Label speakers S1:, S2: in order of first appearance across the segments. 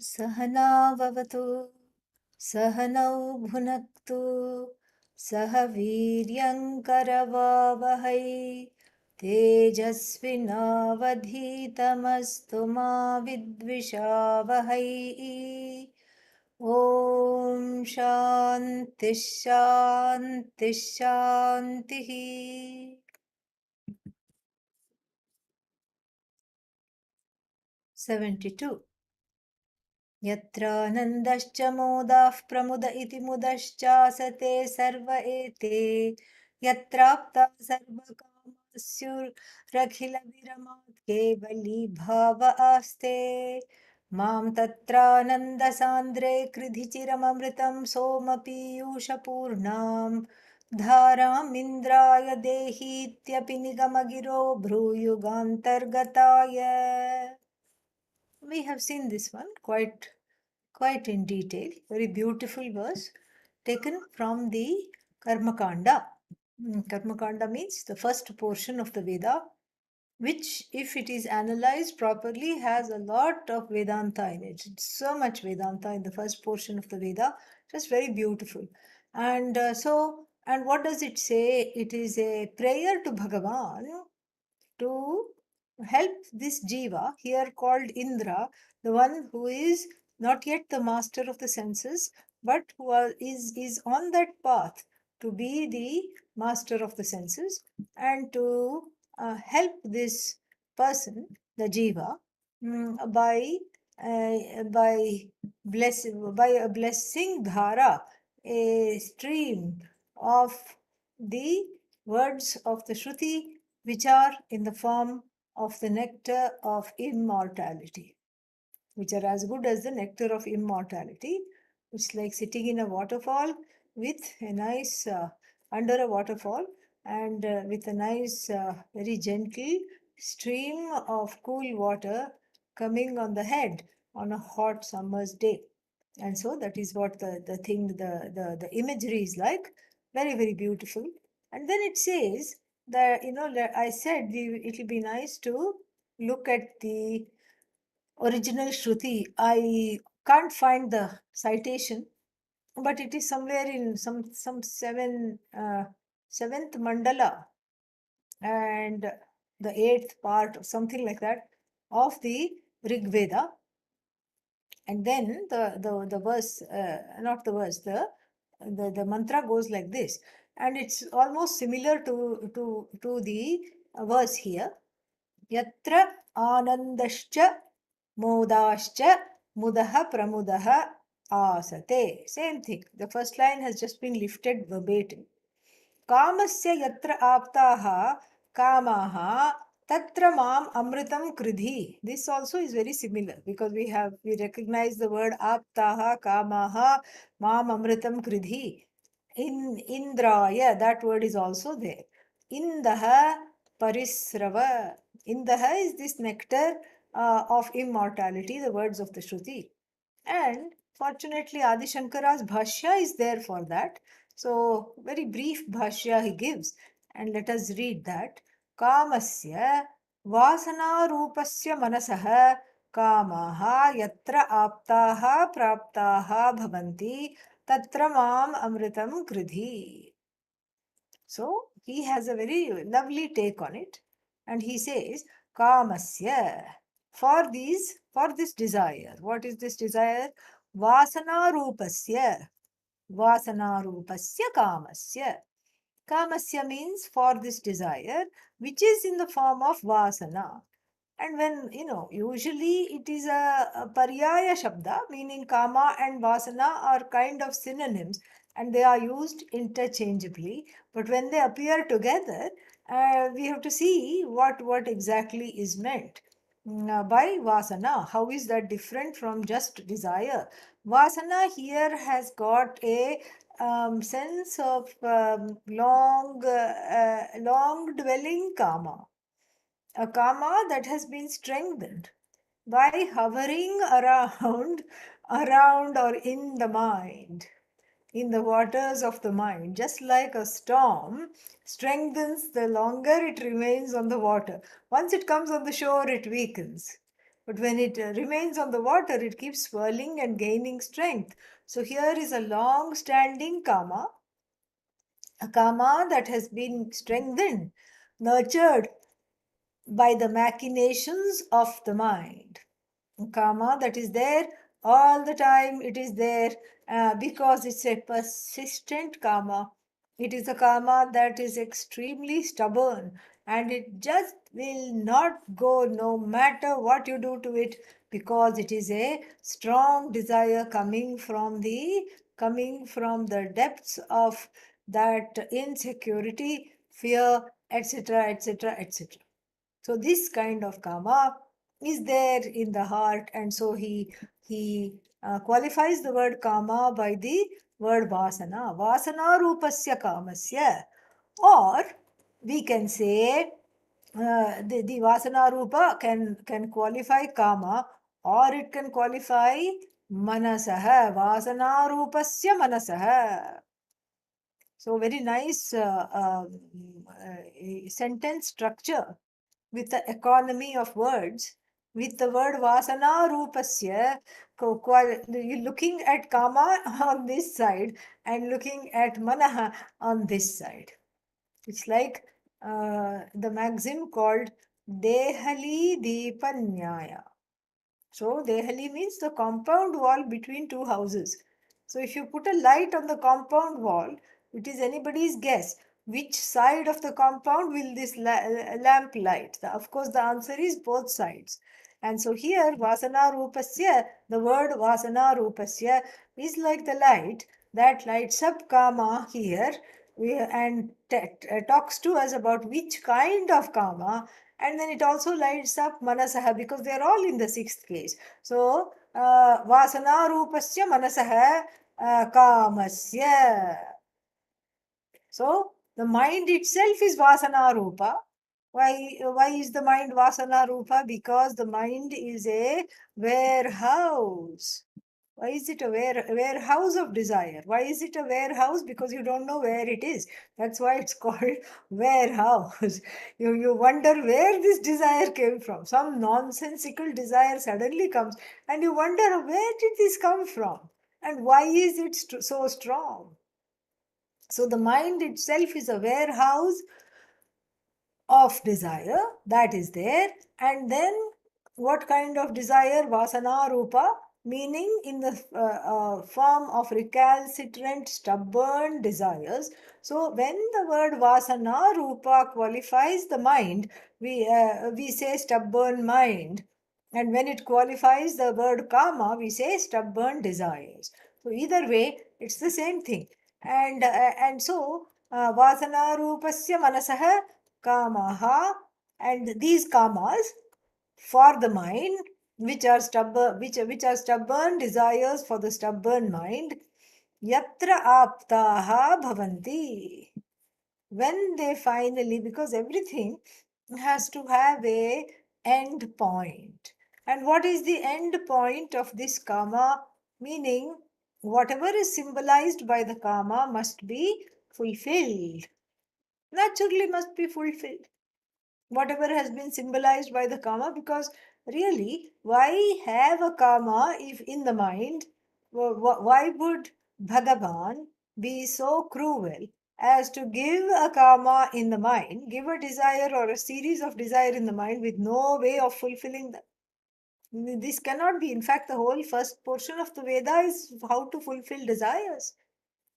S1: सहना भवतु सहनौ भुनक्तु सह वीर्यङ्करवावहै तेजस्विनावधीतमस्तु मा विद्विषावहै ॐ शान्तिः शान्तिः शान्तिः 72 यत्रानन्दश्च मोदाः प्रमुद इति मुदश्चासते सर्व एते यत्राप्ता सर्वकामस्युरखिलविरमात् केवलीभाव आस्ते मां तत्रानन्दसान्द्रे कृधि चिरममृतं सोमपीयूषपूर्णां धारामिन्द्राय देहीत्यपि निगमगिरो भ्रूयुगान्तर्गताय. We have seen this one quite in detail. Very beautiful verse taken from the Karmakanda. Karmakanda means the first portion of the Veda, which, if it is analyzed properly, has a lot of Vedanta in it. It's so much Vedanta in the first portion of the Veda. Just very beautiful. And and what does it say? It is a prayer to Bhagavan to help this jiva, here called Indra, the one who is not yet the master of the senses, but who is on that path to be the master of the senses, and to help this person, the jiva, by a blessing dhara, a stream of the words of the Shruti, which are in the form of the nectar of immortality, which are as good as the nectar of immortality. It's like sitting in a waterfall with a nice, under a waterfall, and with a nice, very gentle stream of cool water coming on the head on a hot summer's day. And so that is what the imagery is like. Very, very beautiful. And then it says that, I said it will be nice to look at the original Shruti. I can't find the citation, but it is somewhere in some seventh mandala and the eighth part or something like that of the Rig Veda. And then the verse, not the verse, the mantra goes like this, and it's almost similar to the verse here. Yatra anandascha modascha mudaha pramudaha asate. Same thing. The first line has just been lifted verbatim. Kamasya yatra aptaha kamaha tatra mam amritam kridhi. This also is very similar because we recognize the word aptaha kamaha mam amritam kridhi. In Indraya, that word is also there. Indaha parisrava. Indaha is this nectar of immortality, the words of the Shruti. And fortunately, Adi Shankara's Bhashya is there for that. So, very brief Bhashya he gives. And let us read that. Kamasya vasana rupasya manasaha kamaha yatra aptaha praptaha bhavanti tatra mam amritam kridhi. So, he has a very lovely take on it. And he says, Kamasya, for this desire. What is this desire? Vasana rupasya. Vasana rupasya kamasya. Kamasya means for this desire, which is in the form of vasana. And when, usually it is a paryaya shabda, meaning kama and vasana are kind of synonyms and they are used interchangeably. But when they appear together, we have to see what exactly is meant by vasana. How is that different from just desire? Vasana here has got a sense of long dwelling kama, a kama that has been strengthened by hovering around or in the mind, in the waters of the mind. Just like a storm strengthens the longer it remains on the water. Once it comes on the shore, it weakens. But when it remains on the water, it keeps swirling and gaining strength. So here is a long standing karma, a karma that has been strengthened, nurtured by the machinations of the mind. Karma that is there all the time, it is there because it's a persistent karma. It is a karma that is extremely stubborn, and it just will not go no matter what you do to it, because it is a strong desire coming from the depths of that insecurity, fear, etc., etc., etc. So this kind of karma is there in the heart, and so he qualifies the word karma by the word vasana. Vasana rupasya kamasya, or we can say the vasana rupa can qualify kama, or it can qualify manasah. Vasana rupasya manasah. So very nice sentence structure with the economy of words. With the word vasana rupasya, you're looking at kama on this side and looking at manaha on this side. It's like the maxim called Dehali Deepanyaya. So Dehali means the compound wall between two houses. So if you put a light on the compound wall, it is anybody's guess which side of the compound will this lamp light. Of course, the answer is both sides. And so here, Vasana Rupasya, the word Vasana Rupasya is like the light that lights up Kama here and talks to us about which kind of Kama, and then it also lights up manasaha because they are all in the sixth case. So vasana rupasya manasaha kamasya. So the mind itself is vasana rupa. Why is the mind vasana rupa? Because the mind is a warehouse. Why is it a warehouse of desire? Why is it a warehouse? Because you don't know where it is. That's why it's called warehouse. You wonder where this desire came from. Some nonsensical desire suddenly comes, and you wonder where did this come from? And why is it so strong? So the mind itself is a warehouse of desire that is there. And then what kind of desire? Vasana rupa, meaning in the form of recalcitrant, stubborn desires. So when the word vasana rupa qualifies the mind, we say stubborn mind. And when it qualifies the word kama, we say stubborn desires. So either way, it's the same thing. And so vasana rupasya manasah kamaha, and these kamas for the mind, which are stubborn desires for the stubborn mind, yatra aptaha bhavanti, when they finally, because everything has to have a end point. And what is the end point of this karma? Meaning whatever is symbolized by the karma must be fulfilled, naturally must be fulfilled, whatever has been symbolized by the karma. Because really, why have a karma if in the mind? Why would Bhagavan be so cruel as to give a karma in the mind, give a desire or a series of desire in the mind with no way of fulfilling them? This cannot be. In fact, the whole first portion of the Veda is how to fulfill desires.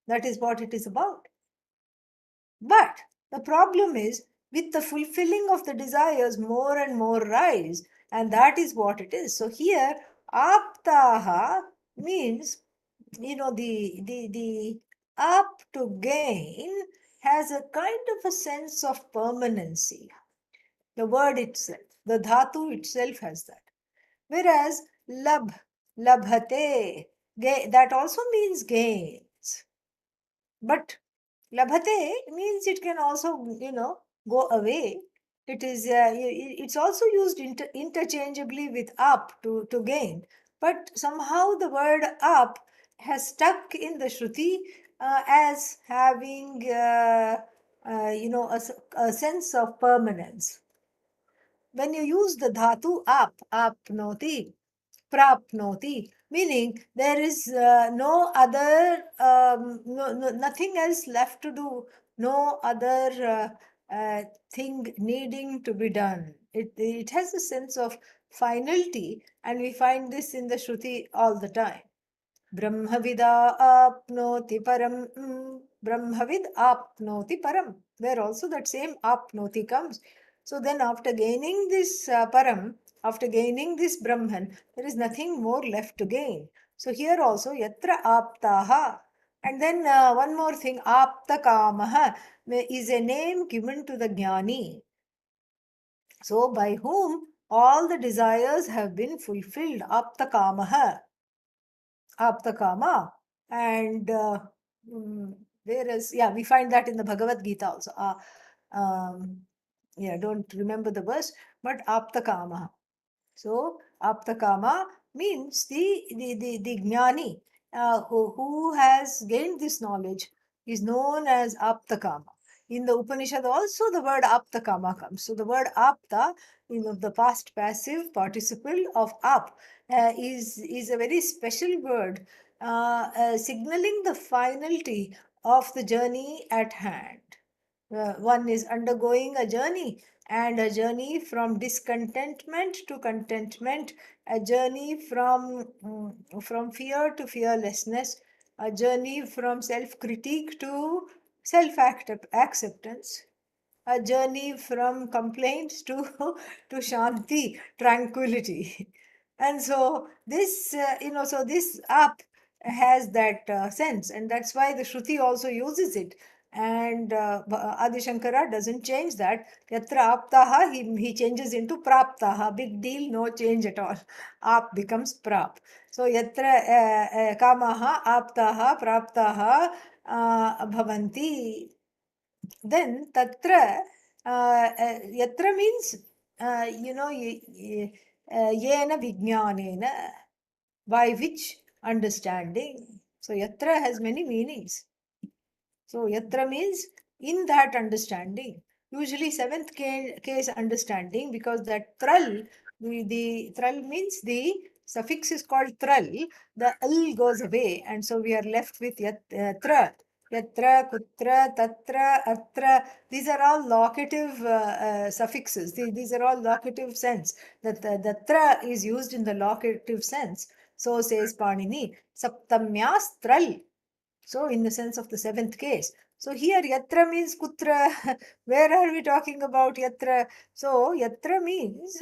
S1: That is what it is about. But the problem is, with the fulfilling of the desires, more and more rise, and that is what it is. So here, aptaha means, the up to gain has a kind of a sense of permanency. The word itself, the dhatu itself has that. Whereas labhate, that also means gains. But labhate means it can also, go away. It's also used interchangeably with up to gain. But somehow the word up has stuck in the Shruti as having, a sense of permanence. when you use the dhatu apnoti, prapnoti, meaning there is no other, nothing else left to do, no other thing needing to be done. It has a sense of finality, and we find this in the Shruti all the time. Brahmavida apnoti param. Brahmavid apnoti param. Where also that same apnoti comes. So then after gaining this param, after gaining this Brahman, there is nothing more left to gain. So here also yatra aptaha. And then one more thing, apta kamaha is a name given to the jnani. So by whom all the desires have been fulfilled. Apta kamaha. Aptakama. And whereas, yeah, we find that in the Bhagavad Gita also. Um, yeah, don't remember the verse, but Aptakama. So, Aptakama means the Jnani who has gained this knowledge is known as Aptakama. In the Upanishad also the word Aptakama comes. So the word Apta, the past passive participle of Ap, is a very special word signaling the finality of the journey at hand. One is undergoing a journey, and a journey from discontentment to contentment, a journey from fear to fearlessness, a journey from self-critique to self-acceptance, a journey from complaints to to shanti, tranquility. And so this so this up has that sense, and that's why the Shruti also uses it. And Adi Shankara doesn't change that. Yatra aptaha, he changes into praptaha. Big deal, no change at all. Ap becomes prap. So yatra kamaha aptaha praptaha bhavanti. Then tatra, yatra means, yena vijnanena, by which understanding. So yatra has many meanings. So yatra means in that understanding. Usually seventh case understanding, because that tral, the tral means the suffix is called tral, the l goes away, and so we are left with yatra. Yatra, kutra, tatra, atra. These are all locative suffixes. These are all locative sense. The tra is used in the locative sense. So says Panini, saptamyas tral. So, in the sense of the seventh case. So, here yatra means kutra. Where are we talking about yatra? So, yatra means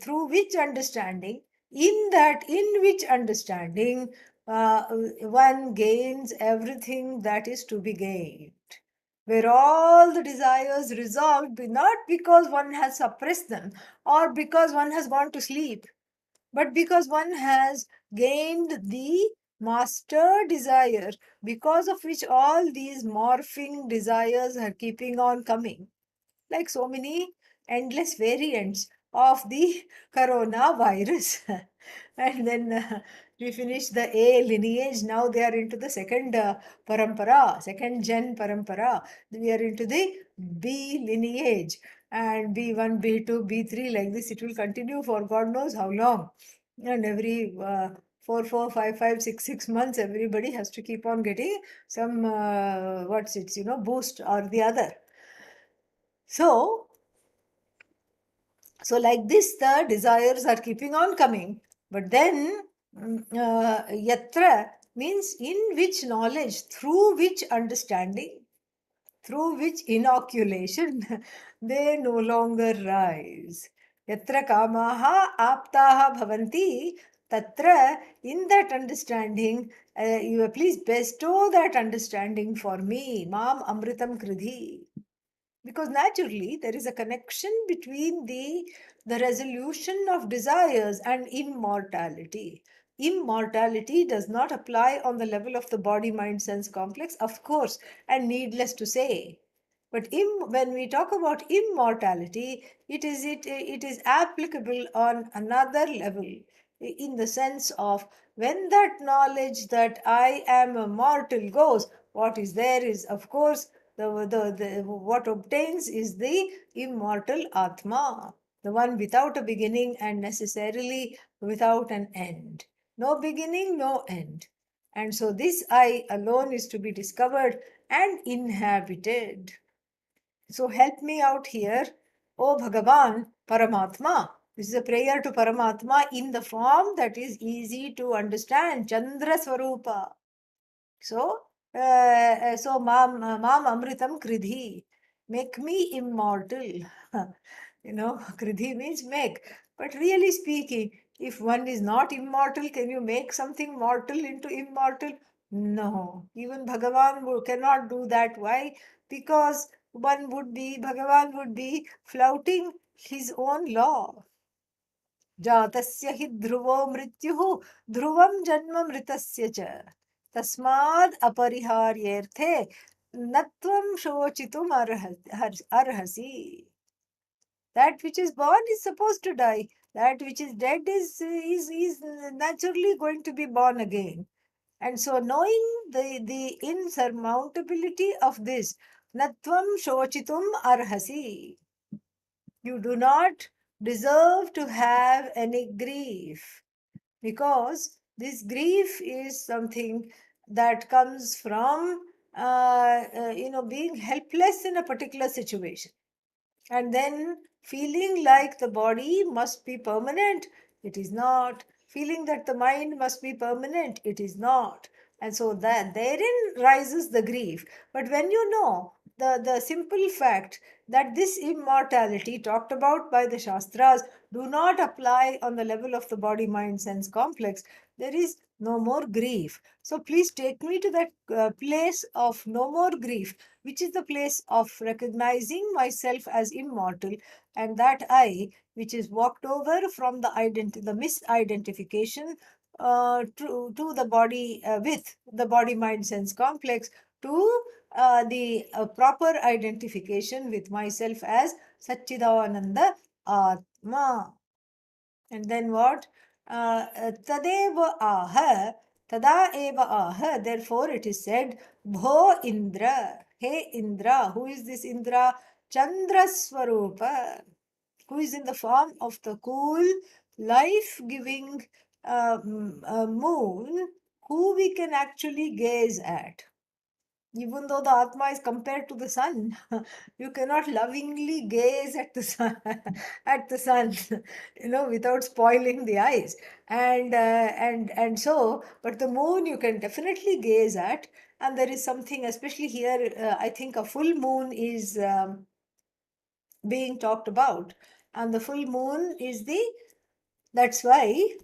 S1: through which understanding, in which understanding one gains everything that is to be gained. Where all the desires resolved, not because one has suppressed them or because one has gone to sleep, but because one has gained the master desire, because of which all these morphing desires are keeping on coming, like so many endless variants of the coronavirus. And then we finished the A lineage. Now they are into the second parampara, second gen parampara. We are into the B lineage, and B1, B2, B3, like this. It will continue for God knows how long. And every 4, 4, 5, 5, 6 months, everybody has to keep on getting some boost or the other. So, like this, the desires are keeping on coming. But then, yatra means in which knowledge, through which understanding, through which inoculation, they no longer rise. Yatra kamaha aptaha bhavanti, tatra, in that understanding, you please bestow that understanding for me. Mam amritam kridhi. Because naturally there is a connection between the resolution of desires and immortality. Immortality does not apply on the level of the body mind sense complex, of course, and needless to say, but when we talk about immortality, it is applicable on another level, in the sense of when that knowledge that I am a mortal goes, what is there is, of course, what obtains is the immortal Atma, the one without a beginning and necessarily without an end. No beginning, no end. And so this I alone is to be discovered and inhabited. So help me out here, O Bhagavan, Paramatma. This is a prayer to Paramatma in the form that is easy to understand, Chandra Swarupa. So, mam amritam kridhi, make me immortal. Kridhi means make. But really speaking, if one is not immortal, can you make something mortal into immortal? No, even cannot do that. Why? Because Bhagavan would be flouting his own law. जातस्य हि ध्रुवो मृत्युः ध्रुवं जन्म मृतस्य च तस्माद् अपरिहार्येऽर्थे न त्वं शोचितुम् अर्हसि. That which is born is supposed to die. That which is dead is naturally going to be born again. And so knowing the insurmountability of this, natvam shochitum arhasi, you do not deserve to have any grief, because this grief is something that comes from being helpless in a particular situation, and then feeling like the body must be permanent. It is not. Feeling that the mind must be permanent. It is not. And so that therein rises the grief. But when you know the simple fact that this immortality talked about by the Shastras do not apply on the level of the body mind sense complex, there is no more grief. So please take me to that place of no more grief, which is the place of recognizing myself as immortal, and that I, which is walked over from the misidentification to the body with the body mind sense complex to the proper identification with myself as Satchidananda Atma. And then what? Tadeva aha, tada eva aha. Therefore, it is said, Bho Indra. Hey Indra. Who is this Indra? Chandra Swarupa, who is in the form of the cool, life giving moon, who we can actually gaze at. Even though the Atma is compared to the sun, you cannot lovingly gaze at the sun, at the sun, without spoiling the eyes. And so, but the moon you can definitely gaze at, and there is something, especially here, I think a full moon is being talked about, and the full moon is that's why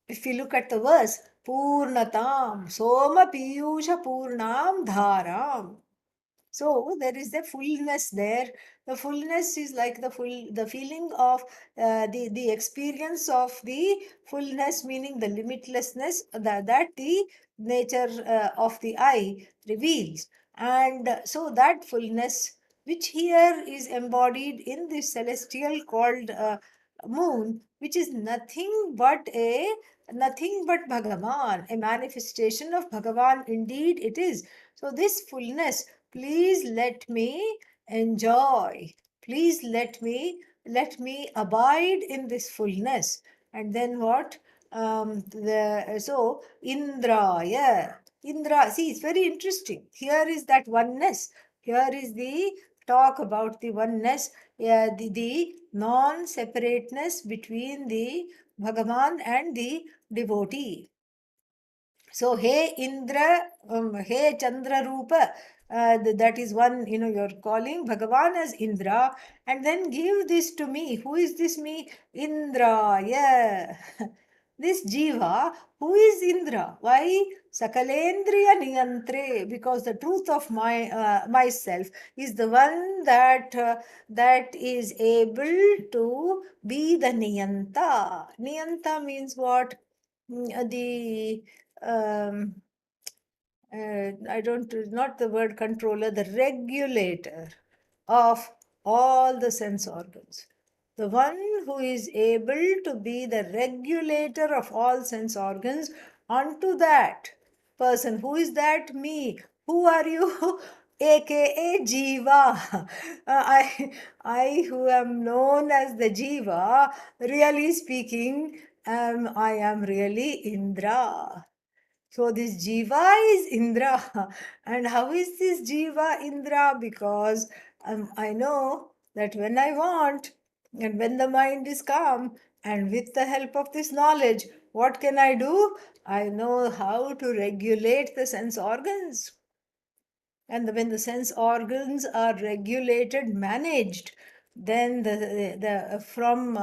S1: if you look at the verse, Purnatam, Soma Piyusha Purnam Dharam. So there is the fullness there. The fullness is like the feeling of the experience of the fullness, meaning the limitlessness that the nature of the I reveals. And so that fullness, which here is embodied in this celestial called moon, which is nothing but Bhagavan, a manifestation of Bhagavan. Indeed, it is. So this fullness, please let me enjoy. Please let me abide in this fullness. And then what? So Indraya. Indra, see, it's very interesting. Here is that oneness. Here is the talk about the oneness, the non-separateness between the Bhagavan and the devotee. So, hey Indra, hey Chandra Rupa, that is one, you're calling Bhagavan as Indra, and then give this to me. Who is this me? Indra, yeah. This Jiva, who is Indra? Why? Sakalendriya Niyantre, because the truth of myself is the one that is able to be the Niyanta. Niyanta means what? The I don't, not the word controller, the regulator of all the sense organs. The one who is able to be the regulator of all sense organs, unto that person. Who is that? Me. Who are you? aka Jiva. I who am known as the Jiva, really speaking, I am really Indra. So this Jiva is Indra. And how is this Jiva Indra? Because I know that when I want and when the mind is calm, and with the help of this knowledge, what can I do? I know how to regulate the sense organs. And when the sense organs are regulated, managed, then the from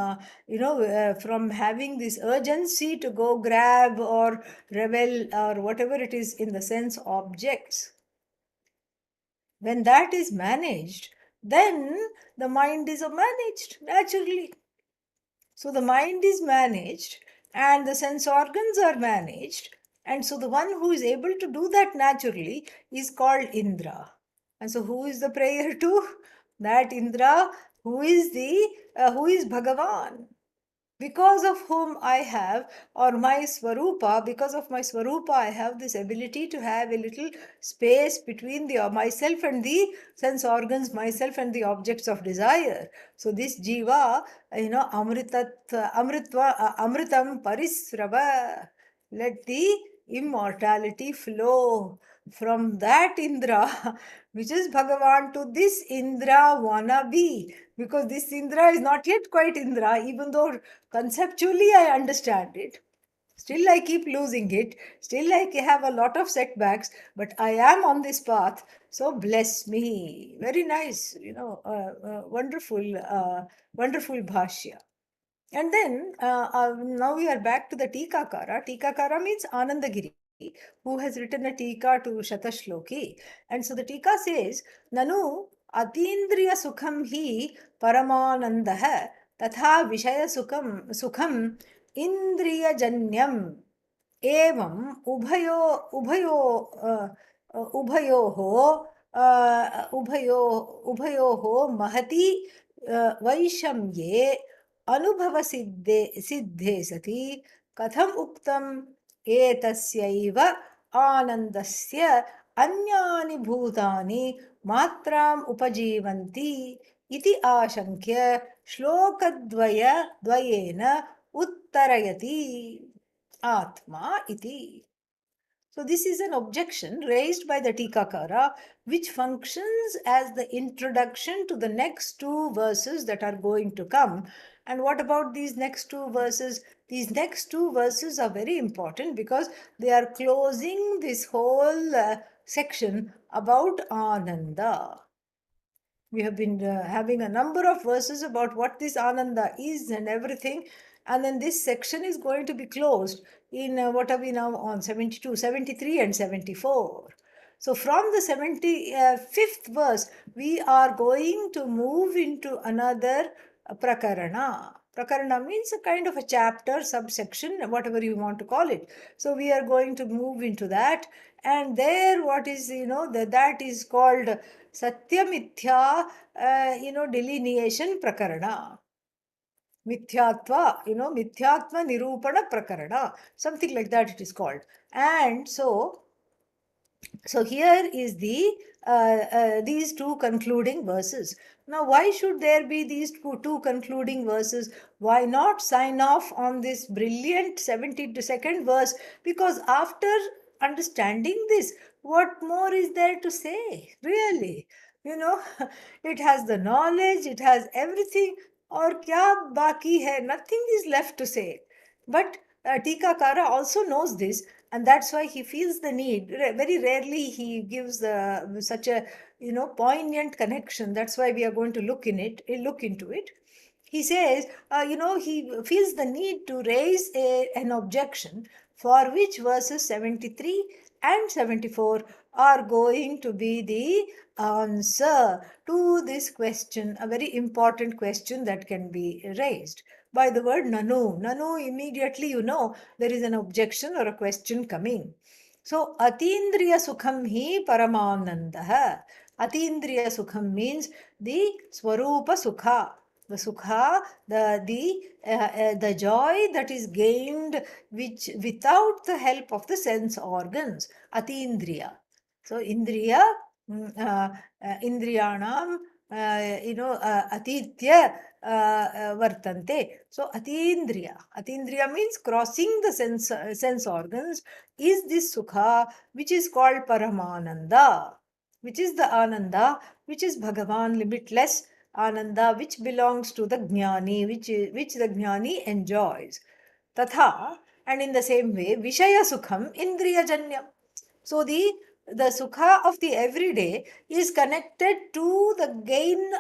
S1: from having this urgency to go grab or revel or whatever it is in the sense objects, when that is managed, then the mind is managed naturally. So the mind is managed and the sense organs are managed. And so the one who is able to do that naturally is called Indra. And so who is the prayer to? That Indra who is Bhagavan, because of whom I have, or my Swarupa, because of my Swarupa, I have this ability to have a little space between the myself and the sense organs, myself and the objects of desire. So this Jiva, Amritam Parisrava, let the immortality flow from that Indra, which is Bhagavan, to this Indra wannabe, because this Indra is not yet quite Indra, even though conceptually I understand it. Still, I keep losing it. Still, I have a lot of setbacks, but I am on this path. So, bless me. Very nice, wonderful bhashya. And then now we are back to the Tikakara. Tikakara means Anandagiri, who has written a Tika to Satasloki. And so the Tika says, Nanu Atindriya Sukham hi Paramanandaha Tatha Vishaya Sukham Indriya Janyam Evam उभयोः उभयोः महति वैषम्ये सिद्धे सति कथम उक्तम् एतस्यैव आनन्दस्य अन्यानि भूतानि मात्राम् उपजीवन्ति इति आशङ्क्य द्वयेन उत्तरयति Atma iti. So this is an objection raised by the Tikakara, which functions as the introduction to the next two verses that are going to come. And what about these next two verses? These next two verses are very important because they are closing this whole section about Ananda. We have been having a number of verses about what this Ananda is and everything. And then this section is going to be closed in what are we now on? 72, 73 and 74. So from the 75th verse, we are going to move into another prakarana. Prakarana means a kind of a chapter, subsection, whatever you want to call it. So we are going to move into that. And there what is, that is called Satyamithya, delineation prakarana. Mithyatva, Mithyatva Nirupana Prakarana, something like that it is called. And so here is these two concluding verses. Now, why should there be these two concluding verses? Why not sign off on this brilliant 72nd verse? Because after understanding this, what more is there to say? Really, it has the knowledge, it has everything. Or kya baki hai? Nothing is left to say. But Tikakara also knows this, and that's why he feels the need. Very rarely he gives such a poignant connection. That's why we are going to look into it. He says, he feels the need to raise an objection for which verses 73 and 74 are going to be the answer to this question, a very important question that can be raised by the word nanu. Nanu, immediately there is an objection or a question coming. So, atindriya sukham hi paramanandah. Atindriya sukham means the swarupa sukha. The sukha, the joy that is gained which without the help of the sense organs. Atindriya. So, indriya Indriyanam, atitya vartante. So atindriya means crossing the sense organs is this sukha which is called Paramananda, which is the Ananda, which is Bhagavan, limitless Ananda, which belongs to the Jnani, which the Jnani enjoys. Tatha, and in the same way, Vishaya Sukham Indriyajanyam. So the sukha of the everyday is connected to the gain,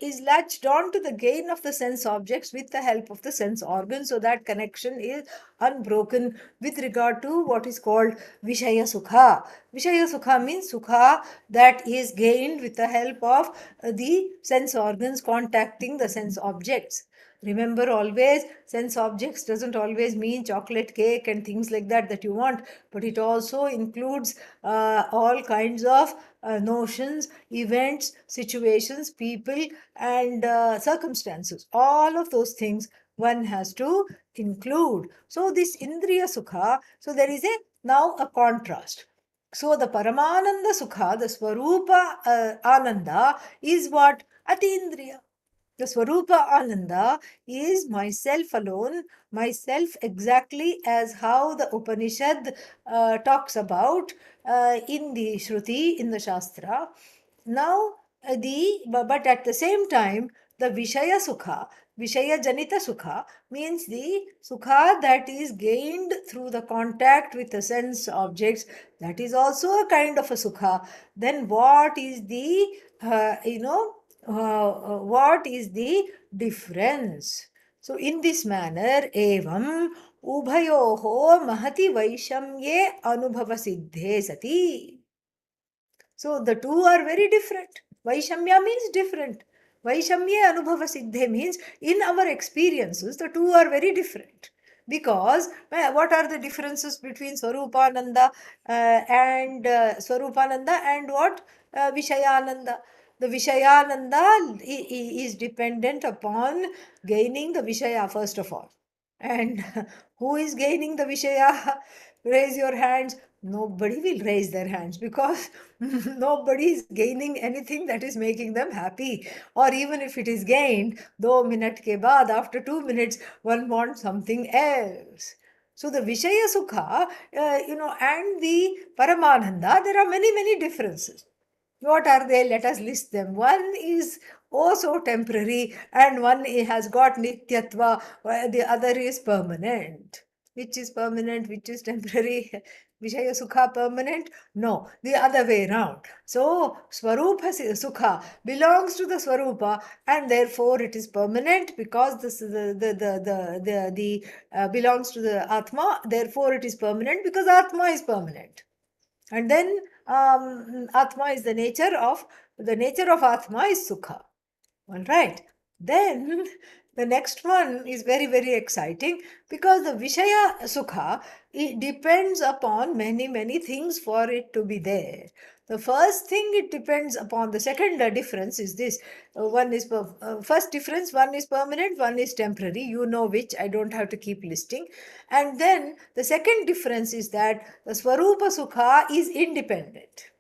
S1: is latched on to the gain of the sense objects with the help of the sense organs. So that connection is unbroken with regard to what is called Vishaya Sukha. Vishaya Sukha means sukha that is gained with the help of the sense organs contacting the sense objects. Remember, always sense objects doesn't always mean chocolate cake and things like that you want, but it also includes all kinds of notions, events, situations, people, and circumstances. All of those things one has to include. So this Indriya Sukha, so there is now a contrast. So the Paramananda Sukha, the Swarupa Ananda, is what? Atindriya. The Swarupa Ananda is myself alone, myself exactly as how the Upanishad talks about in the Shruti, in the Shastra. Now, but at the same time, the Vishaya Sukha, Vishaya Janita Sukha means the Sukha that is gained through the contact with the sense objects. That is also a kind of a Sukha. Then what is the, what is the difference? So in this manner, evam ubhayoho mahati vaishamye anubhava siddhe sati. So the two are very different. Vaishamya means different. Vaishamya Anubhava Siddhe means in our experiences, the two are very different. Because what are the differences between Swarupananda and Swarupananda and what? Vishayananda. The Vishayananda is dependent upon gaining the Vishaya first of all. And who is gaining the Vishaya? Raise your hands. Nobody will raise their hands because nobody is gaining anything that is making them happy. Or even if it is gained, do minute ke baad, after 2 minutes, one wants something else. So the Vishaya Sukha, and the Paramananda, there are many, many differences. What are they? Let us list them. One is oh so temporary, and one has got nityatva, while the other is permanent. Which is permanent, which is temporary? Vishaya Sukha permanent? No, the other way round. So, Swarupa Sukha belongs to the Swarupa and therefore it is permanent because this belongs to the Atma, therefore it is permanent because Atma is permanent. And then Atma is the nature of Atma is Sukha. All right. Then the next one is very, very exciting because the Vishaya Sukha, it depends upon many, many things for it to be there. The first thing it depends upon, the second difference is this. First difference, one is permanent, one is temporary. You know which, I don't have to keep listing. And then the second difference is that the Swarupa Sukha is independent.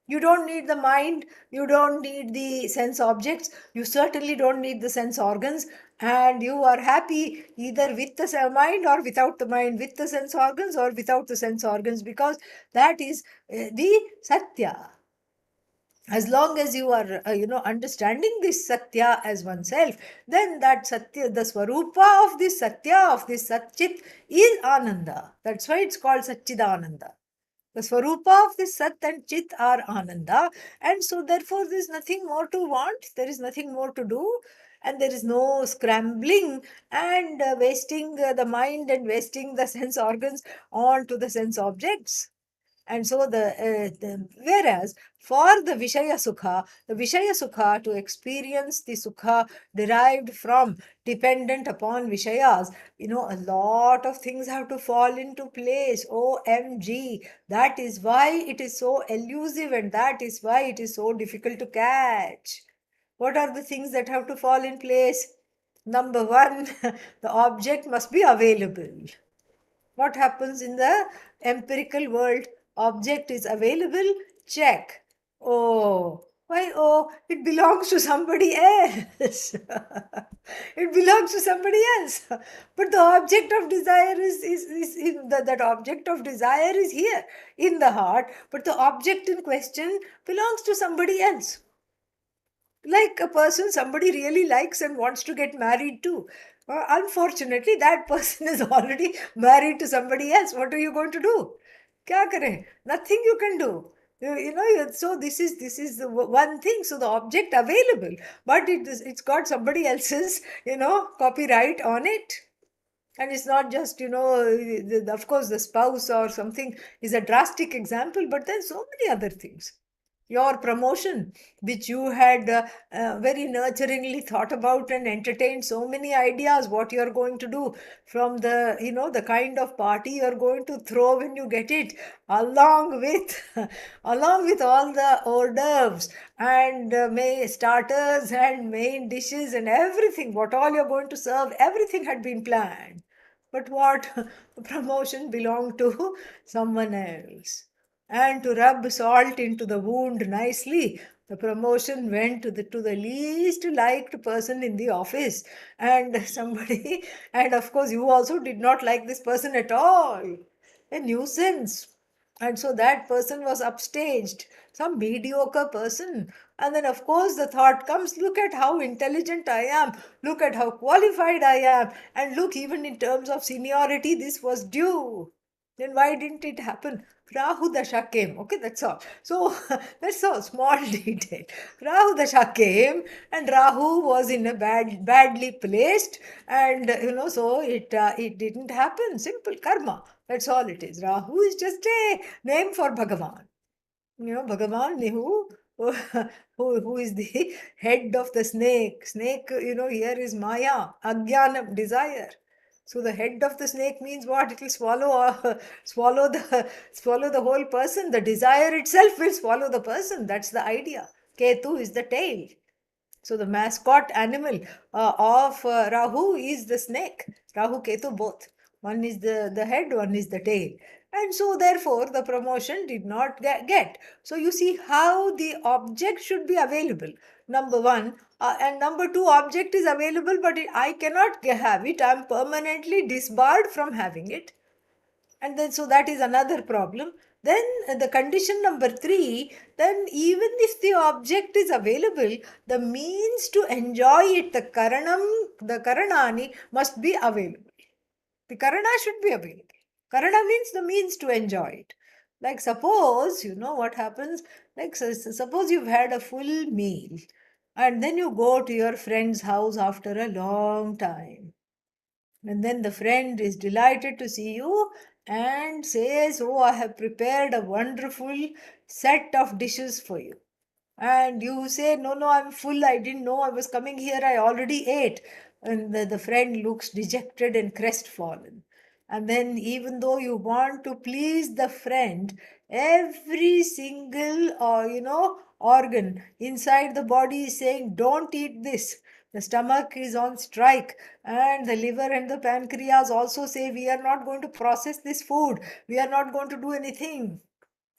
S1: You don't need the mind, you don't need the sense objects, you certainly don't need the sense organs, and you are happy either with the mind or without the mind, with the sense organs or without the sense organs, because that is the Satya. As long as you are understanding this Satya as oneself, then that Satya, the Swarupa of this Satya, of this Satchit, is Ananda. That's why it's called Satchidananda. The Swarupa of this Sat and Chit are Ananda, and so therefore there is nothing more to want, there is nothing more to do, and there is no scrambling and wasting the mind and wasting the sense organs on to the sense objects. And so whereas for the Vishaya Sukha, to experience the Sukha derived from, dependent upon Vishayas, a lot of things have to fall into place. OMG. That is why it is so elusive and that is why it is so difficult to catch. What are the things that have to fall in place? Number one, the object must be available. What happens in the empirical world? Object is available, check. Oh, why? Oh, it belongs to somebody else. It belongs to somebody else. But the object of desire is in that object of desire is here in the heart, but the object in question belongs to somebody else. Like a person somebody really likes and wants to get married to. Unfortunately, that person is already married to somebody else. What are you going to do? Kya kare? Nothing you can do. So this is the one thing. So the object available, but it's got somebody else's copyright on it. And it's not just of course the spouse or something is a drastic example, but then so many other things. Your promotion, which you had very nurturingly thought about and entertained so many ideas what you're going to do, from the kind of party you're going to throw when you get it, along with along with all the hors d'oeuvres and starters and main dishes and everything, what all you're going to serve, everything had been planned. But what? The promotion belonged to someone else. And to rub salt into the wound nicely, the promotion went to the least liked person in the office. And somebody, and of course, you also did not like this person at all. A nuisance. And so that person was upstaged, some mediocre person. And then, of course, the thought comes, look at how intelligent I am, look at how qualified I am, and look, even in terms of seniority, this was due. Then why didn't it happen? Rahu Dasha came. Okay, that's all. So that's all, small detail. Rahu Dasha came, and Rahu was in a badly placed, and so it didn't happen. Simple karma. That's all it is. Rahu is just a name for Bhagavan. Bhagavan Nehu, who is the head of the snake. Snake, here is Maya, Ajnanam, desire. So the head of the snake means what? It will swallow the whole person. The desire itself will swallow the person. That's the idea. Ketu is the tail. So the mascot animal of Rahu is the snake. Rahu, Ketu both. One is the head, one is the tail. And so therefore the promotion did not get. So you see how the object should be available. Number one. And number two, object is available, but I cannot have it. I am permanently disbarred from having it. And then so that is another problem. Then the condition number three, then even if the object is available, the means to enjoy it, the karanani must be available. The karana should be available. Karana means the means to enjoy it. Like suppose, what happens, like suppose you've had a full meal and then you go to your friend's house after a long time, and then the friend is delighted to see you and says, oh, I have prepared a wonderful set of dishes for you. And you say, no, no, I'm full. I didn't know I was coming here. I already ate. And the friend looks dejected and crestfallen. And then, even though you want to please the friend, every single, organ inside the body is saying, don't eat this. The stomach is on strike, and the liver and the pancreas also say, we are not going to process this food. We are not going to do anything.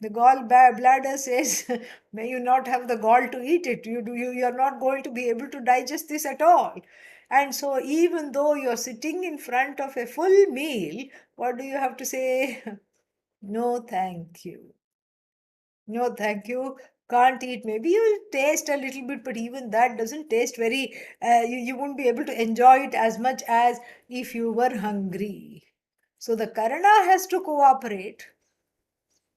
S1: The gallbladder says, may you not have the gall to eat it. You are not going to be able to digest this at all. And so, even though you're sitting in front of a full meal, what do you have to say? No, thank you. No, thank you. Can't eat. Maybe you'll taste a little bit, but even that doesn't taste very, you won't be able to enjoy it as much as if you were hungry. So, the karana has to cooperate.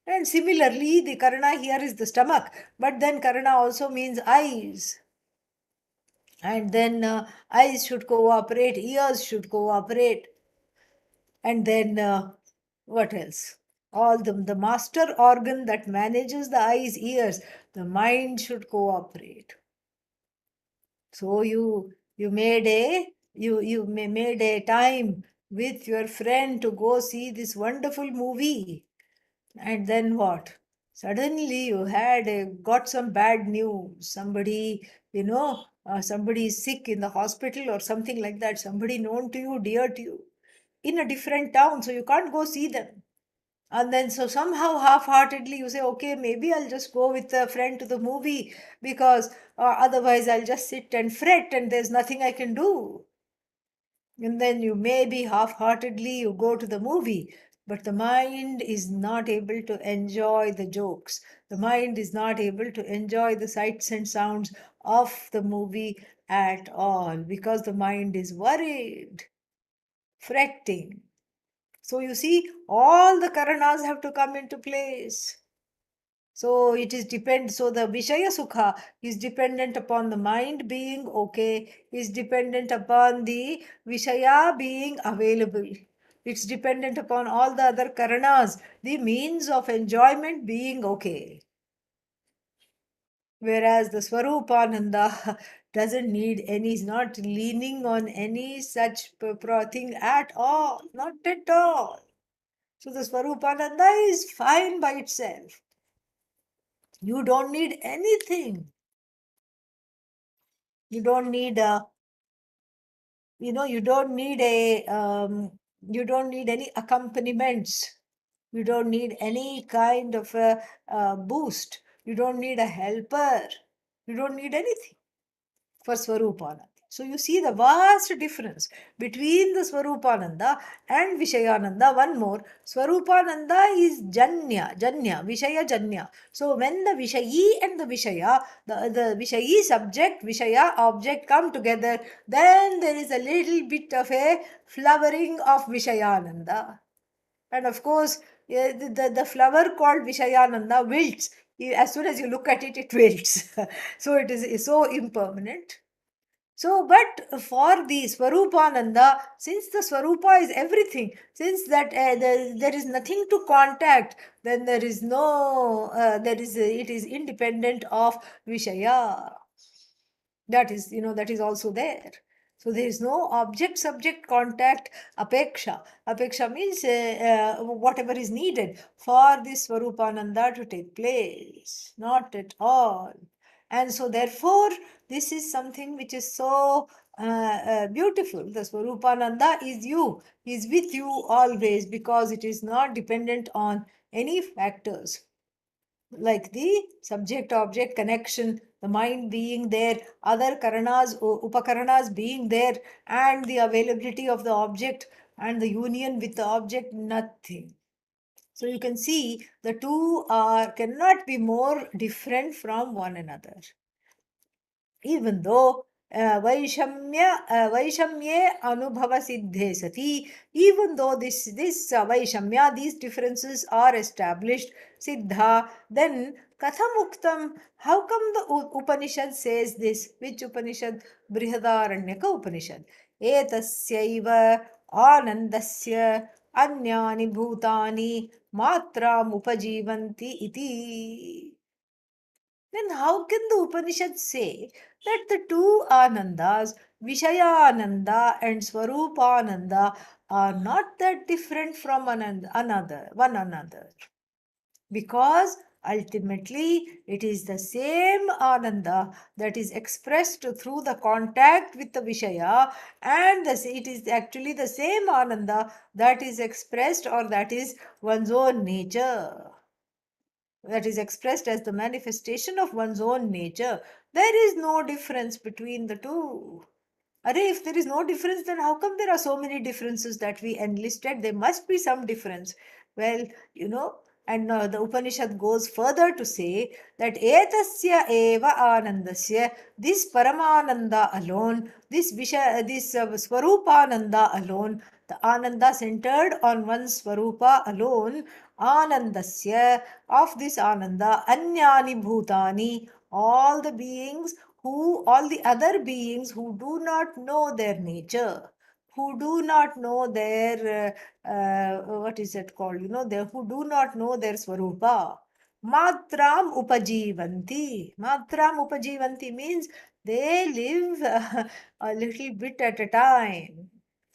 S1: And similarly, the karana here is the stomach, but then karana also means eyes. And then eyes should cooperate, ears should cooperate. And then what else? All the master organ that manages the eyes, ears, the mind should cooperate. So you made made a time with your friend to go see this wonderful movie. And then what? Suddenly you had got some bad news. Somebody is sick in the hospital or something like that. Somebody known to you, dear to you, in a different town, so you can't go see them. And then, so somehow half-heartedly, you say, okay, maybe I'll just go with a friend to the movie because otherwise I'll just sit and fret and there's nothing I can do. And then you maybe half-heartedly you go to the movie, but the mind is not able to enjoy the jokes. The mind is not able to enjoy the sights and sounds of the movie at all because the mind is worried, fretting. So you see, all the karanas have to come into place. So it is depend. So the Vishaya Sukha is dependent upon the mind being okay, is dependent upon the Vishaya being available. It's dependent upon all the other karanas, the means of enjoyment being okay. Whereas the Swarupananda doesn't need any, is not leaning on any such thing at all, not at all. So the Swarupananda is fine by itself. You don't need anything. You don't need a, you don't need you don't need any accompaniments. You don't need any kind of a boost. You don't need a helper. You don't need anything for Swarupananda. So you see the vast difference between the Swarupananda and Vishayananda. One more, Swarupananda is Janya, Vishaya Janya. So when the Vishayi and the Vishaya, the Vishayi subject, Vishaya object come together, then there is a little bit of a flowering of Vishayananda. And of course, the flower called Vishayananda wilts. As soon as you look at it, it wilts. So it is so impermanent. So, but for the Swarupananda, since the Swarupa is everything, since that there is nothing to contact, then there is no, it is independent of Vishaya. That is, that is also there. So there is no object subject contact apeksha. Apeksha means whatever is needed for this Swarupananda to take place. Not at all. And so therefore, this is something which is so beautiful. The Swarupananda is with you always because it is not dependent on any factors like the subject object connection, the mind being there, other karanas, upakaranas being there, and the availability of the object and the union with the object, nothing. So you can see the two are cannot be more different from one another, even though Vaishamye Anubhava Siddhe Sati, even though this Vaishamya, these differences are established, Siddha, then Kathamuktam, how come the Upanishad says this? Which Upanishad? Brihadaranyaka Upanishad. Etasyaiva Anandasya Anyani Bhutani Matram Upajivanti iti. Then how can the Upanishad say that the two Anandas, Vishayananda and Swarupananda, are not that different from one another? Because ultimately it is the same Ananda that is expressed through the contact with the Vishaya, and it is actually the same Ananda that is expressed, or that is one's own nature, that is expressed as the manifestation of one's own nature. There is no difference between the two. If there is no difference, then how come there are so many differences that we enlisted? There must be some difference. Well, and the Upanishad goes further to say that etasya eva anandasya, this Paramananda alone, this Swarupananda alone, the Ananda centered on one Swarupa alone, Anandasya, of this Ananda, Anyani Bhutani, all the other beings who do not know their nature, who do not know their, what is it called, who do not know their Swarupa. Matram upajivanti. Matram upajivanti means they live a little bit at a time.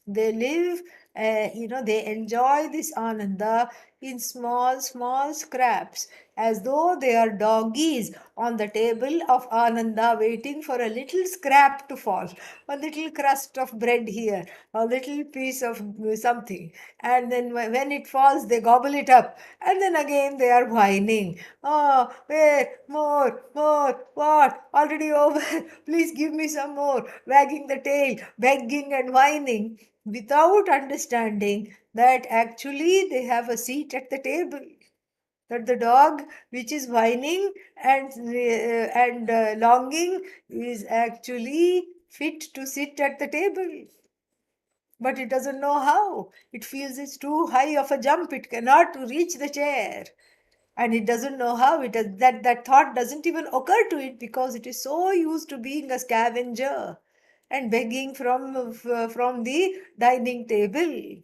S1: They live, they enjoy this ananda in small, small scraps. as though they are doggies on the table of Ananda, waiting for a little scrap to fall, a little crust of bread here, a little piece of something. And then when it falls, they gobble it up. And then again they are whining. Oh, wait, more, more, what? Already over. Please give me some more. Wagging the tail, begging and whining, without understanding that actually they have a seat at the table. That the dog which is whining and longing is actually fit to sit at the table, but it doesn't know how. It feels it's too high of a jump, it cannot reach the chair, and it doesn't know how. It does, that thought doesn't even occur to it, because it is so used to being a scavenger and begging from the dining table.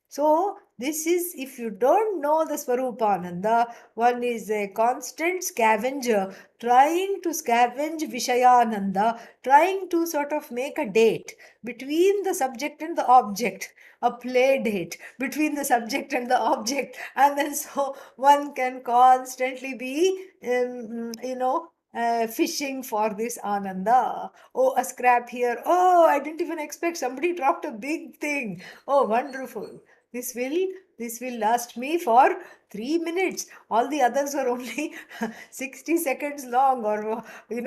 S1: So, this is, if you don't know the Swarupananda, one is a constant scavenger trying to scavenge Vishayananda, trying to sort of make a date between the subject and the object, a play date between the subject and the object. And then so one can constantly be, fishing for this Ananda. Oh, a scrap here. Oh, I didn't even expect somebody dropped a big thing. Oh, wonderful. This will this will last me for 3 minutes. All the others are only 60 seconds long, or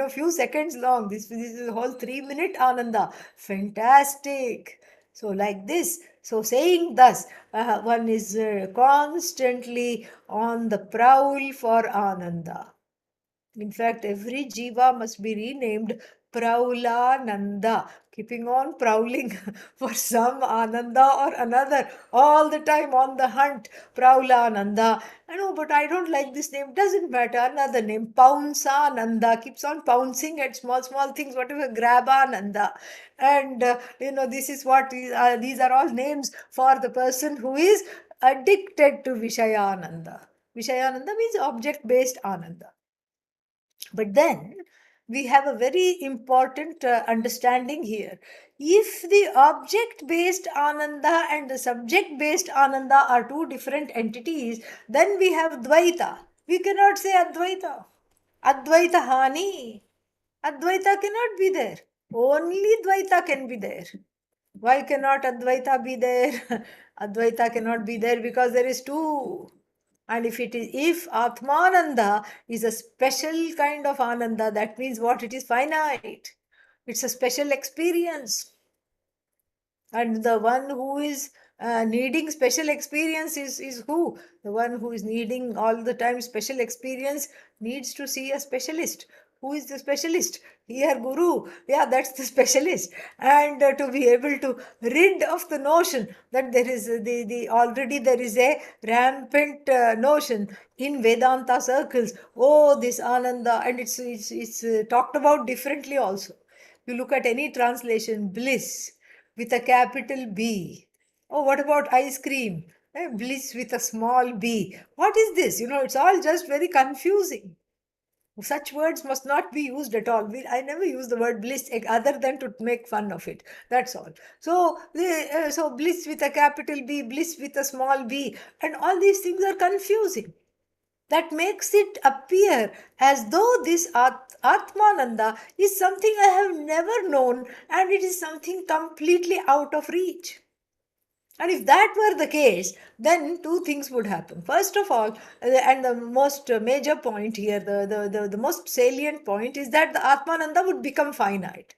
S1: few seconds long. This is a whole 3 minute Ananda. Fantastic. So like this. So saying thus, one is constantly on the prowl for Ananda. In fact, every jiva must be renamed Praulananda, keeping on prowling for some Ananda or another, all the time on the hunt. Praulananda. I know, but I don't like this name. Doesn't matter. Another name, Pounsananda, keeps on pouncing at small, small things, whatever. Grabananda. And, this is these are all names for the person who is addicted to Vishayananda. Vishayananda means object based Ananda. But then we have a very important understanding here. If the object based Ananda and the subject based Ananda are two different entities, then we have Dvaita. We cannot say Advaita. Advaita Hani. Advaita cannot be there. Only Dvaita can be there. Why cannot Advaita be there? Advaita cannot be there because there is two. And if Atmananda is a special kind of Ananda, that means what? It is finite. It's a special experience. And the one who is needing special experience is who? The one who is needing all the time special experience needs to see a specialist. Who is the specialist? Here, Guru. Yeah, that's the specialist. And to be able to rid of the notion that there is already there is a rampant notion in Vedanta circles. Oh, this Ananda, and it's talked about differently also. You look at any translation, bliss with a capital B. Oh, what about ice cream? Bliss with a small b. What is this? It's all just very confusing. Such words must not be used at all. I never use the word bliss other than to make fun of it. That's all. So, so bliss with a capital B, bliss with a small b, and all these things are confusing. That makes it appear as though this Atmananda is something I have never known, and it is something completely out of reach. And if that were the case, then two things would happen. First of all, and the most major point here, the most salient point is that the Atmananda would become finite.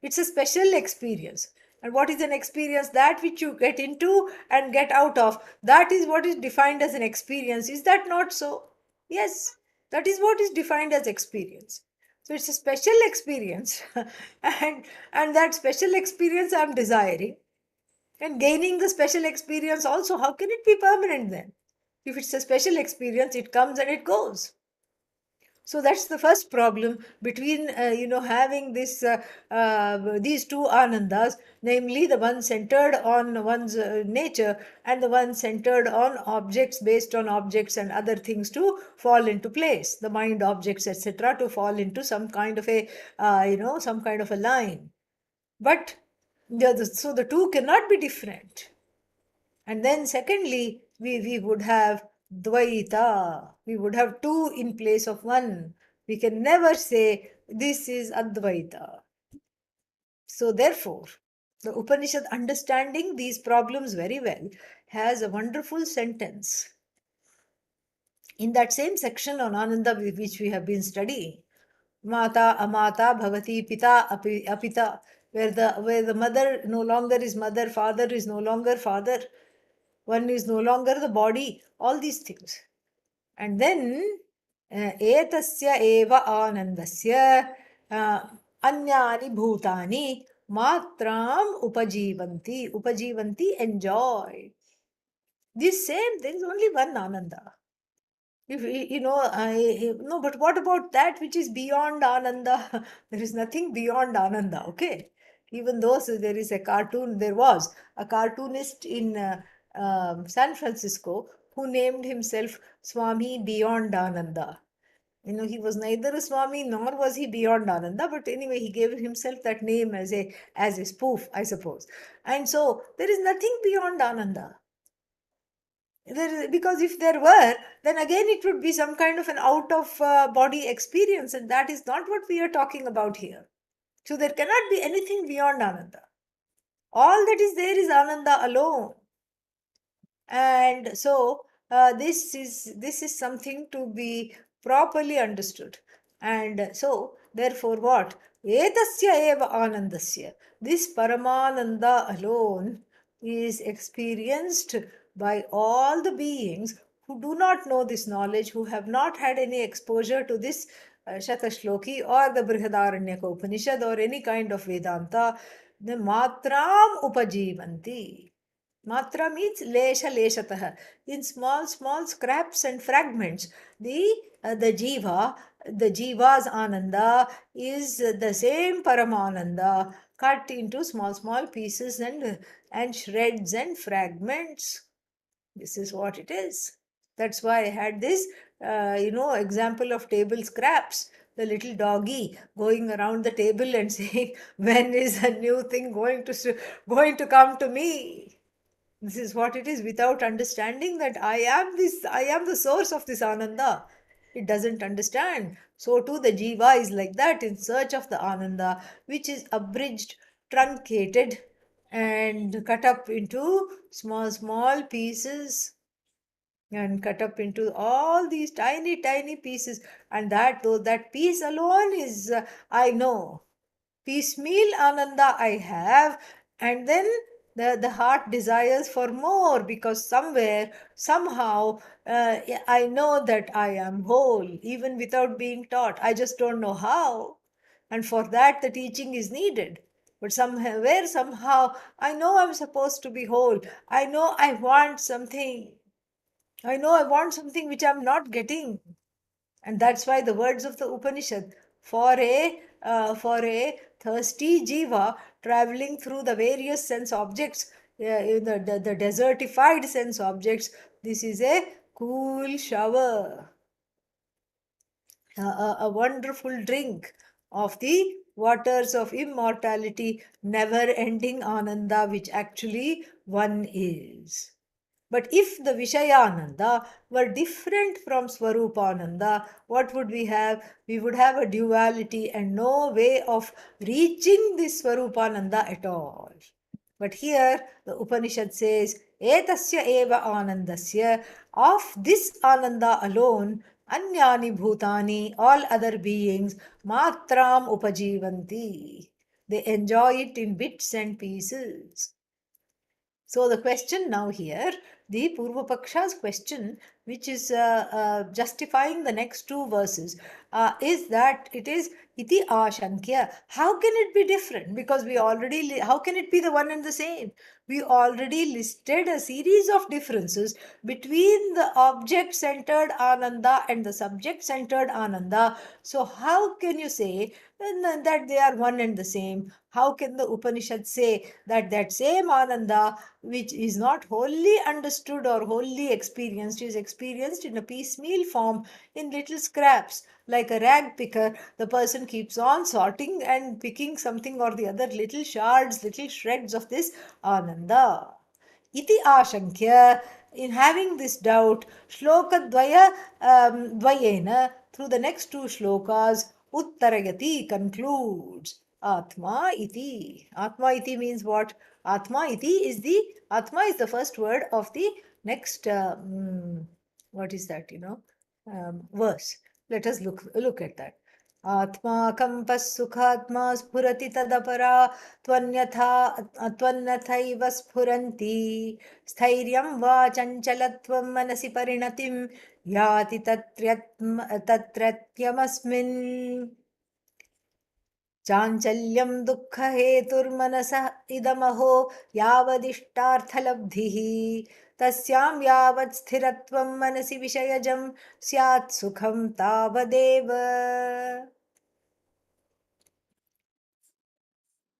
S1: It's a special experience. And what is an experience? That which you get into and get out of. That is what is defined as an experience. Is that not so? Yes, that is what is defined as experience. So it's a special experience. and that special experience I'm desiring. And gaining the special experience also, how can it be permanent then? If it's a special experience, it comes and it goes. So that's the first problem between having these two anandas, namely the one centered on one's nature and the one centered on objects, based on objects and other things to fall into place, the mind objects, etc., to fall into some kind of a some kind of a line. But so the two cannot be different. And then secondly, we would have Dvaita. We would have two in place of one. We can never say this is Advaita. So, therefore, the Upanishad, understanding these problems very well, has a wonderful sentence. In that same section on Ananda, which we have been studying, Mata Amata Bhavati Pita Apita, where the mother no longer is mother, father is no longer father, one is no longer the body, all these things. And then etasya eva anandasya anyani bhutani matram upajivanti enjoy. This same, there is only one Ananda. If you know, no, but what about that which is beyond Ananda? There is nothing beyond Ananda, okay? Even though there is a cartoon, there was a cartoonist in San Francisco who named himself Swami Beyond Ananda. You know, he was neither a Swami nor was he beyond Ananda, but anyway, he gave himself that name as a spoof, I suppose. And so there is nothing beyond Ananda. Because if there were, then again it would be some kind of an out of body experience, and that is not what we are talking about here. So there cannot be anything beyond Ananda. All that is there is Ananda alone. And so this is something to be properly understood. And so therefore, what etasya eva anandasya, this paramananda alone is experienced by all the beings who do not know this knowledge, who have not had any exposure to this Shatasloki or the Brihadaranyaka Upanishad or any kind of Vedanta. The matram upajivanti. Matra means lesha leshatah. In small, small scraps and fragments. The jiva's ananda is the same paramananda cut into small, small pieces and shreds and fragments. This is what it is. That's why I had this, example of table scraps. The little doggy going around the table and saying, "When is a new thing going to come to me?" This is what it is, without understanding that I am the source of this Ananda. It doesn't understand. So too the Jiva is like that, in search of the Ananda, which is abridged, truncated, and cut up into small, small pieces, and cut up into all these tiny, tiny pieces. And that piece alone is, I know, piecemeal Ananda I have, and then the heart desires for more, because somewhere, somehow, I know that I am whole, even without being taught. I just don't know how. And for that, the teaching is needed. But somewhere, somehow, I know I'm supposed to be whole. I know I want something. I know I want something which I'm not getting. And that's why the words of the Upanishad, for a thirsty jiva traveling through the various sense objects, the desertified sense objects, this is a cool shower, a wonderful drink of the waters of immortality, never ending ananda, which actually one is. But if the Vishayananda were different from Swarupananda, what would we have? We would have a duality and no way of reaching this Swarupananda at all. But here the Upanishad says, Etasya eva anandasya, of this Ananda alone, anyani bhutani, all other beings, matram upajivanti. They enjoy it in bits and pieces. So the question now here, the Purva Paksha's question, which is justifying the next two verses, is that it is iti ashankya. How can it be different? Because we already, how can it be the one and the same? We already listed a series of differences between the object-centered Ananda and the subject-centered Ananda. So how can you say that they are one and the same? How can the Upanishad say that that same Ananda, which is not wholly understood or wholly experienced, is experienced in a piecemeal form, in little scraps? Like a rag picker, the person keeps on sorting and picking something or the other, little shards, little shreds of this Ananda. Iti ashankya, in having this doubt, shloka dvaya dvayena, through the next two shlokas, uttarayati concludes. Atma iti. Atma iti means what? Atma is the first word of the next what is that, verse. Let us look at that. आत्माकम्पः सुखात्मा स्फुरति तदपरा त्वन्यथैव स्फुरन्ति स्थैर्यं वा चञ्चलत्वं मनसि परिणतिं याति तत्रत्यमस्मिन् चाञ्चल्यं दुःखहेतुर्मनसः इदमहो यावदिष्टार्थलब्धिः तस्यां यावत् स्थिरत्वं मनसि विषयजं स्यात् सुखं तावदेव.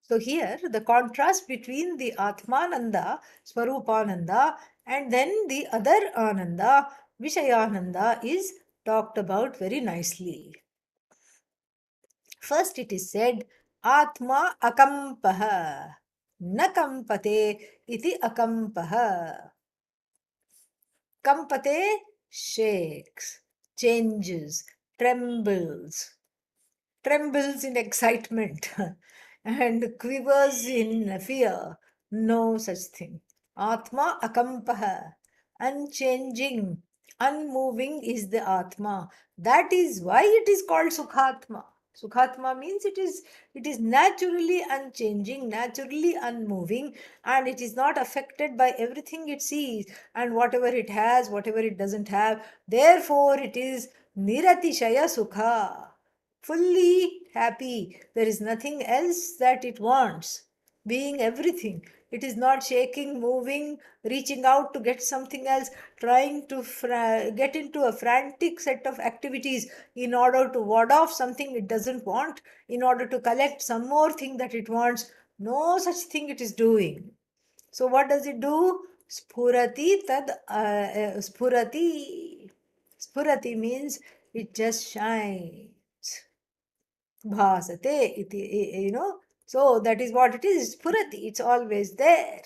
S1: So here the contrast between the Atmananda, Swarupananda, and then the other Ananda, Vishayananda, is talked about very nicely. First it is said, Atma akampaha, na kampate iti akampaha. Kampate shakes, changes, trembles in excitement and quivers in fear. No such thing. Atma akampaha, unchanging, unmoving is the Atma. That is why it is called Sukhatma. Sukhatma means it is naturally unchanging, naturally unmoving, and it is not affected by everything it sees and whatever it has, whatever it doesn't have. Therefore, it is Niratishaya Sukha, fully happy. There is nothing else that it wants, being everything. It is not shaking, moving, reaching out to get something else, trying to get into a frantic set of activities in order to ward off something it doesn't want, in order to collect some more thing that it wants. No such thing it is doing. So, what does it do? Spurati. Spurati means it just shines. Bhasate, so that is what it is. Spurati, it's always there.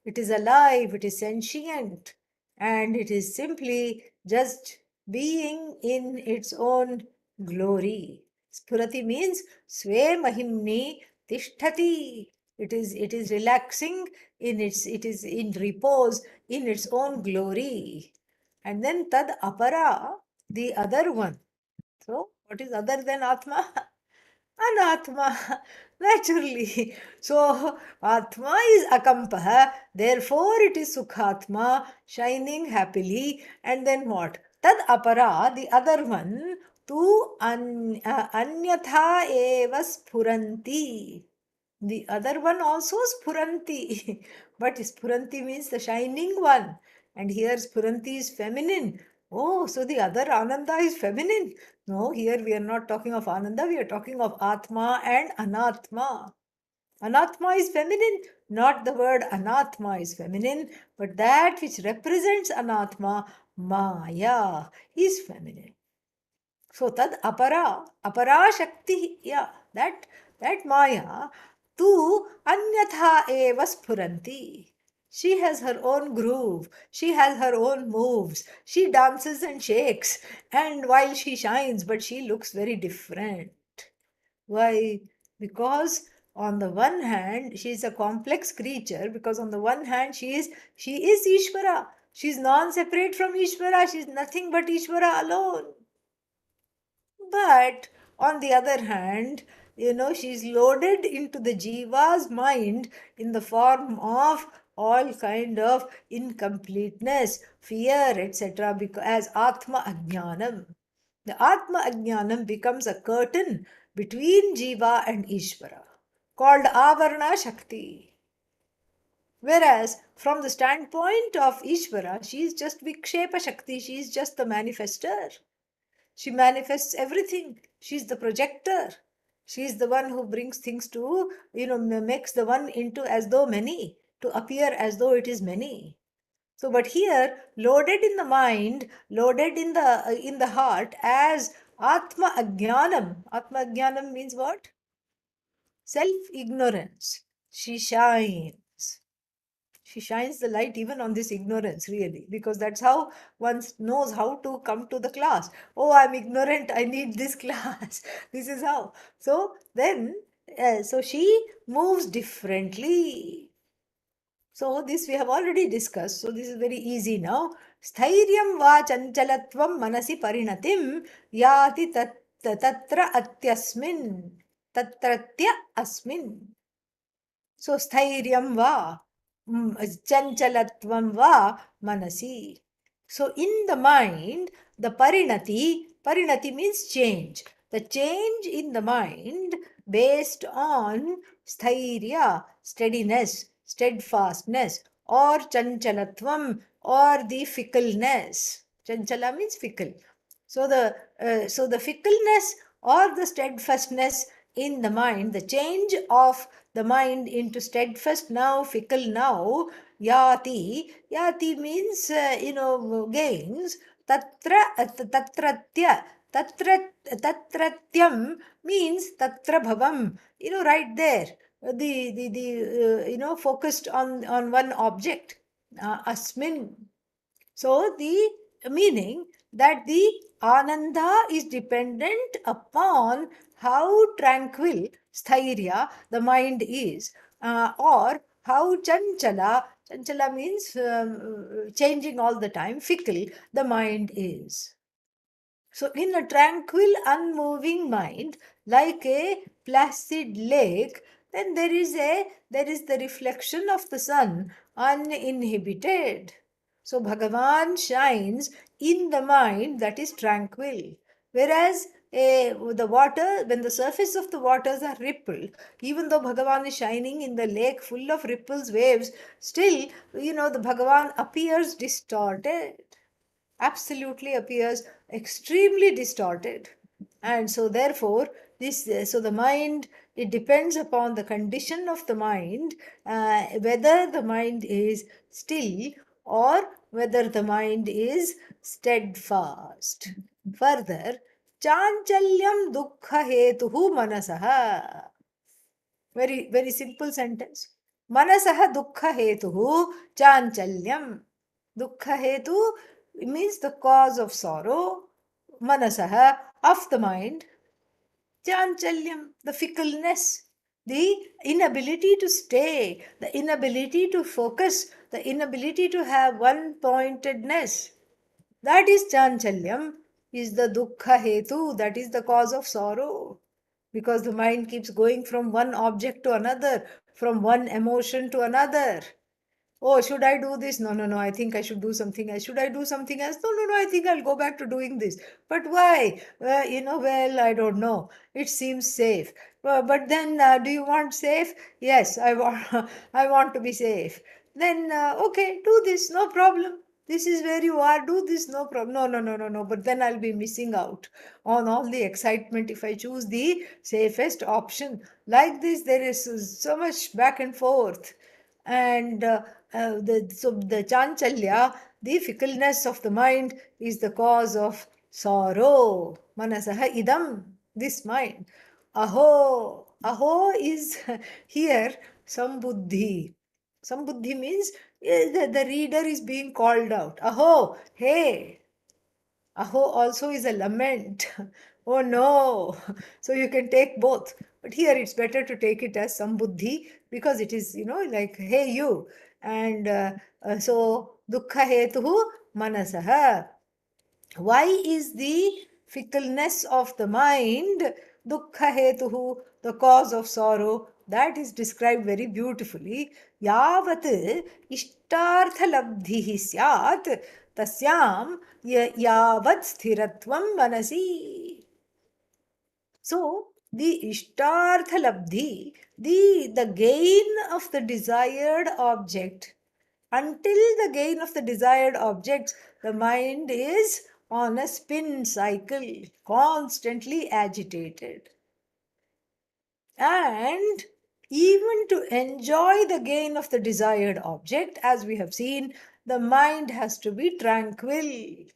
S1: It is alive, it is sentient, and it is simply just being in its own glory. Spurati means Sve Mahimni Tishtati. It is relaxing it is in repose in its own glory. And then Tad Apara, the other one. So, what is other than Atma? Anatma, naturally. So, Atma is Akampaha, therefore it is Sukhatma, shining happily. And then what? Tad Apara, the other one, tu Anyatha eva Sphuranti. The other one also Sphuranti. But Sphuranti means the shining one. And here Sphuranti is feminine. Oh, so the other Ananda is feminine. No, here we are not talking of Ananda, we are talking of Atma and Anatma. Anatma is feminine, not the word Anatma is feminine, but that which represents Anatma, Maya, is feminine. So tad apara shakti, yeah, that Maya, tu anyatha eva sphuranti. She has her own groove, she has her own moves, she dances and shakes, and while she shines, but she looks very different. Why? Because on the one hand, she is a complex creature, because on the one hand, she is Ishvara. She is non-separate from Ishvara, she is nothing but Ishvara alone. But on the other hand, she's loaded into the jiva's mind in the form of all kind of incompleteness, fear, etc. Because as Atma Ajnanam, the Atma Ajnanam becomes a curtain between jiva and Ishvara, called Avarna Shakti. Whereas from the standpoint of Ishvara, she is just Vikshepa Shakti, she is just the manifester. She manifests everything. She's the projector. She's the one who brings things to, makes the one into as though many, to appear as though it is many. So, but here, loaded in the mind, loaded in the heart as Atma Ajnanam. Atma Ajnanam means what? Self ignorance. She shines. She shines the light even on this ignorance, really, because that's how one knows how to come to the class. Oh, I'm ignorant, I need this class. This is how. So then, so she moves differently. So this we have already discussed. So this is very easy now. Stairyam va chanchalatvam manasi parinatim yati tatra atyasmin. Tatratya asmin. So stairyam va chanchalatvam va manasi. So in the mind, the parinati means change. The change in the mind based on sthairya, steadiness, steadfastness, or chanchalatvam, or the fickleness. Chanchala means fickle. So the fickleness or the steadfastness in the mind, the change of the mind into steadfast now, fickle now, yati means gains. Tatratyam means tatra bhavam, right there, the focused on one object, asmin. So the meaning that the ananda is dependent upon how tranquil sthairya, the mind is, or how chanchala means changing all the time, fickle, the mind is. So, in a tranquil, unmoving mind, like a placid lake, then there is the reflection of the sun, uninhibited. So, Bhagavan shines in the mind that is tranquil. Whereas the water, when the surface of the waters are rippled, even though Bhagavan is shining in the lake full of ripples, waves, still, the Bhagavan appears distorted, absolutely appears extremely distorted. And so therefore this so the mind, it depends upon the condition of the mind, whether the mind is still or whether the mind is steadfast. Further, chanchalyam dukkha hetuhu manasaha. Very, very simple sentence. Manasaha dukkha hetuhu chanchalyam. Dukkha hetu means the cause of sorrow. Manasaha, of the mind. Chanchalyam, the fickleness, the inability to stay, the inability to focus, the inability to have one pointedness. That is chanchalyam, is the dukkha hetu, that is the cause of sorrow. Because the mind keeps going from one object to another, from one emotion to another. Oh, should I do this? No, no, no, I think I should do something else. Should I do something else? No, no, no, I think I'll go back to doing this. But why? Well, I don't know. It seems safe. But then, do you want safe? Yes, I want, I want to be safe. Then, okay, do this, no problem. This is where you are, do this, no problem. No, no, no, no, no. But then I'll be missing out on all the excitement if I choose the safest option. Like this, there is so much back and forth. And so the chanchalya, the fickleness of the mind, is the cause of sorrow. Manasaha idam, this mind. Aho is here sambuddhi. Sambuddhi means the reader is being called out. Aho, hey. Aho also is a lament. Oh no. So you can take both. But here it's better to take it as sambuddhi, because it is, like, hey, you. And so, dukkha hetuhu manasaha. Why is the fickleness of the mind dukkha hetuhu, the cause of sorrow? That is described very beautifully. Yavat ishtartha labdhihi syat tasyam yavat sthiratvam manasi. So, the ishtartha labdhi, the gain of the desired object, until the gain of the desired objects, the mind is on a spin cycle, constantly agitated. And even to enjoy the gain of the desired object, as we have seen, the mind has to be tranquil.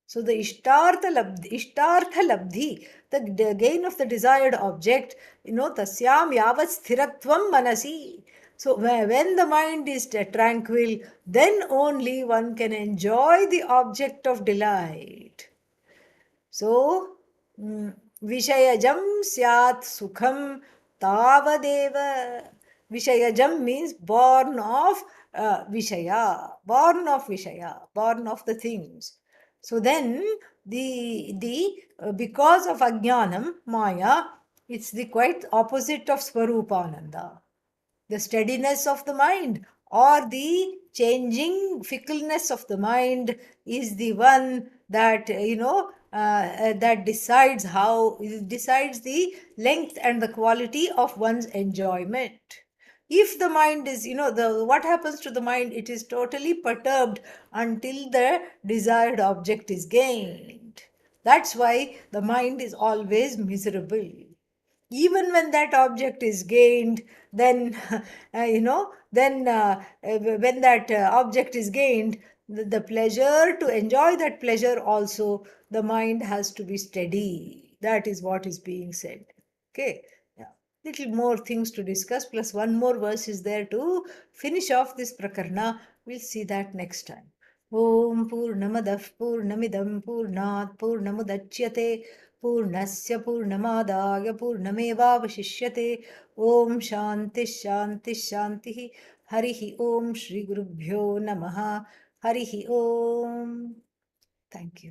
S1: So the ishtartha labdhi, the gain of the desired object, tasyam yavat sthiratvam manasi. So when the mind is tranquil, then only one can enjoy the object of delight. So, Vishayajam syat sukham tavadeva. Vishayajam means born of Vishaya, born of the things. So then, because of Ajnanam, Maya, it's the quite opposite of Swarupananda, the steadiness of the mind or the changing fickleness of the mind is the one that that decides the length and the quality of one's enjoyment. If the mind is, the what happens to the mind, it is totally perturbed until the desired object is gained. That's why the mind is always miserable. Even when that object is gained, then when that object is gained, the pleasure, to enjoy that pleasure also, the mind has to be steady. That is what is being said. Okay. Yeah. Little more things to discuss, plus one more verse is there to finish off this prakarna. We'll see that next time. Om Purnamadah Purnamidam Purnat Purnamudachyate पूर्णस्य पूर्णमादाय पूर्णमेवावशिष्यते ओम शांति शांति शांति हरिः ओम श्री गुरुभ्यो नमः हरिः ओम thank you